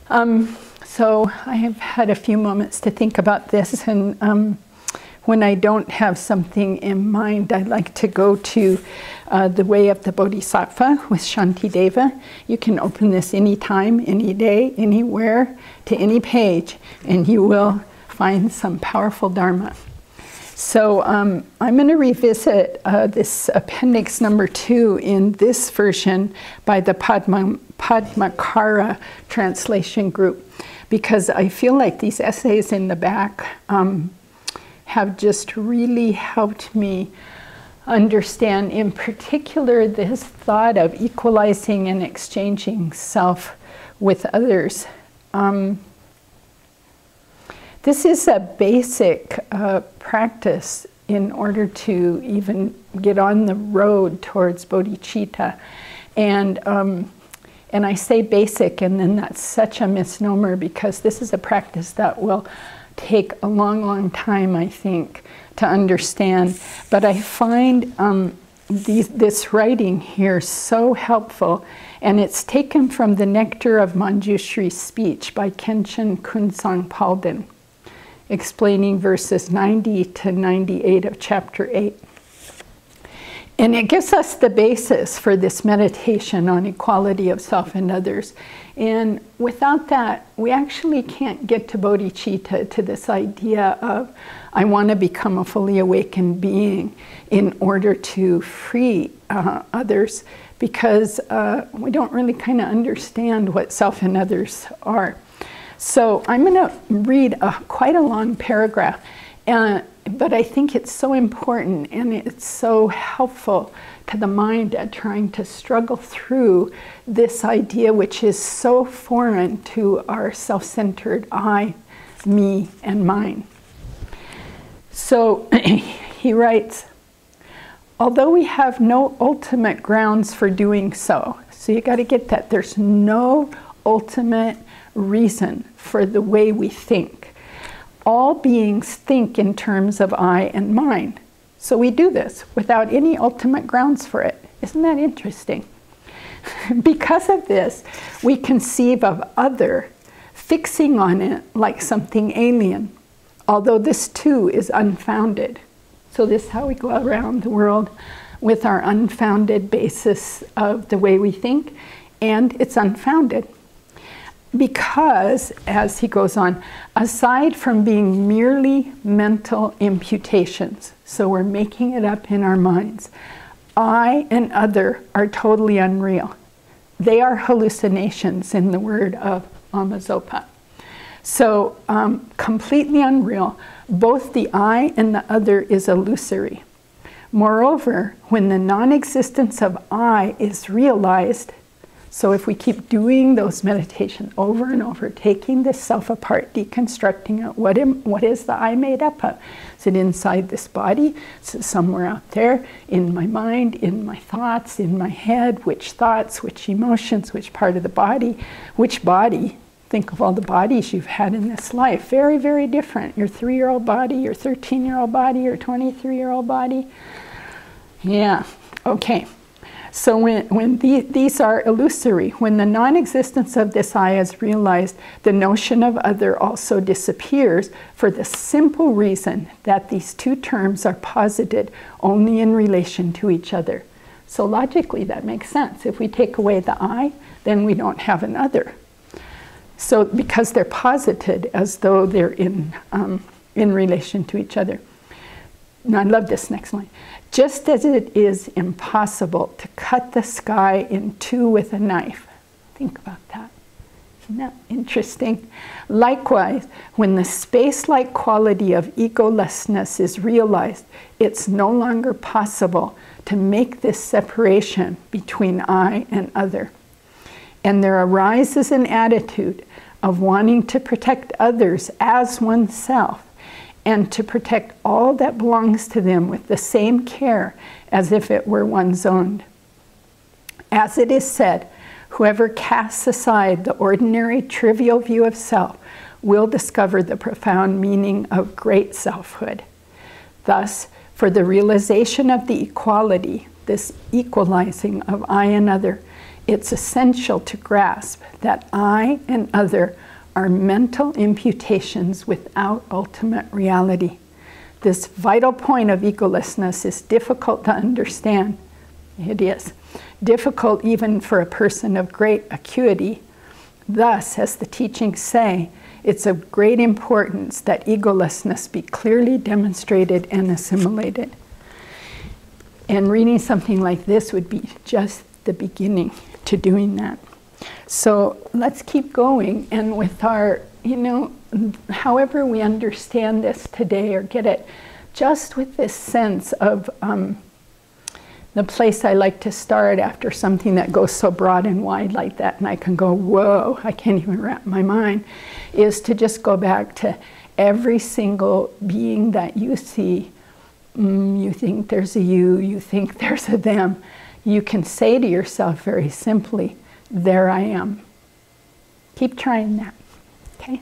So I have had a few moments to think about this, and when I don't have something in mind, I like to go to The Way of the Bodhisattva with Shantideva. You can open this anytime, any day, anywhere, to any page, and you will find some powerful Dharma. So I'm going to revisit this appendix number 2 in this version by the Padmakara translation group, because I feel like these essays in the back have just really helped me understand, in particular, this thought of equalizing and exchanging self with others. This is a basic practice in order to even get on the road towards bodhicitta. And I say basic, and then that's such a misnomer, because this is a practice that will take a long, long time, I think, to understand. But I find this writing here so helpful, and it's taken from the Nectar of Manjushri speech by Khenchen Kunsang Palden, explaining verses 90 to 98 of chapter 8. And it gives us the basis for this meditation on equality of self and others. And without that, we actually can't get to bodhicitta, to this idea of, I want to become a fully awakened being in order to free others, because we don't really kind of understand what self and others are. So I'm going to read quite a long paragraph, but I think it's so important, and it's so helpful to the mind at trying to struggle through this idea, which is so foreign to our self-centered I, me, and mine. So he writes, although we have no ultimate grounds for doing so you got to get that, there's no ultimate reason for the way we think. All beings think in terms of I and mine. So we do this without any ultimate grounds for it. Isn't that interesting? Because of this, we conceive of other, fixing on it like something alien, although this too is unfounded. So this is how we go around the world with our unfounded basis of the way we think, and it's unfounded. Because, as he goes on, aside from being merely mental imputations, so we're making it up in our minds, I and other are totally unreal. They are hallucinations, in the word of Amazopa. So completely unreal. Both the I and the other is illusory. Moreover, when the non-existence of I is realized, so if we keep doing those meditations over and over, taking this self apart, deconstructing it, what is the I made up of? Is it inside this body? Is it somewhere out there? In my mind, in my thoughts, in my head? Which thoughts, which emotions, which part of the body? Which body? Think of all the bodies you've had in this life. Very, very different. Your 3-year-old body, your 13-year-old body, your 23-year-old body. Yeah, okay. So when these are illusory, when the non-existence of this I is realized, the notion of other also disappears, for the simple reason that these two terms are posited only in relation to each other. So logically that makes sense. If we take away the I, then we don't have an other. So because they're posited as though they're in relation to each other. Now I love this next line. Just as it is impossible to cut the sky in two with a knife. Think about that. Isn't that interesting? Likewise, when the space-like quality of egolessness is realized, it's no longer possible to make this separation between I and other. And there arises an attitude of wanting to protect others as oneself, and to protect all that belongs to them with the same care as if it were one's own. As it is said, whoever casts aside the ordinary trivial view of self will discover the profound meaning of great selfhood. Thus, for the realization of the equality, this equalizing of I and other, it's essential to grasp that I and other are mental imputations without ultimate reality. This vital point of egolessness is difficult to understand. It is difficult even for a person of great acuity. Thus, as the teachings say, it's of great importance that egolessness be clearly demonstrated and assimilated. And reading something like this would be just the beginning to doing that. So let's keep going, and with our, however we understand this today or get it, just with this sense of the place I like to start after something that goes so broad and wide like that, and I can go, whoa, I can't even wrap my mind, is to just go back to every single being that you see. You think there's a you think there's a them. You can say to yourself very simply, there I am. Keep trying that, okay?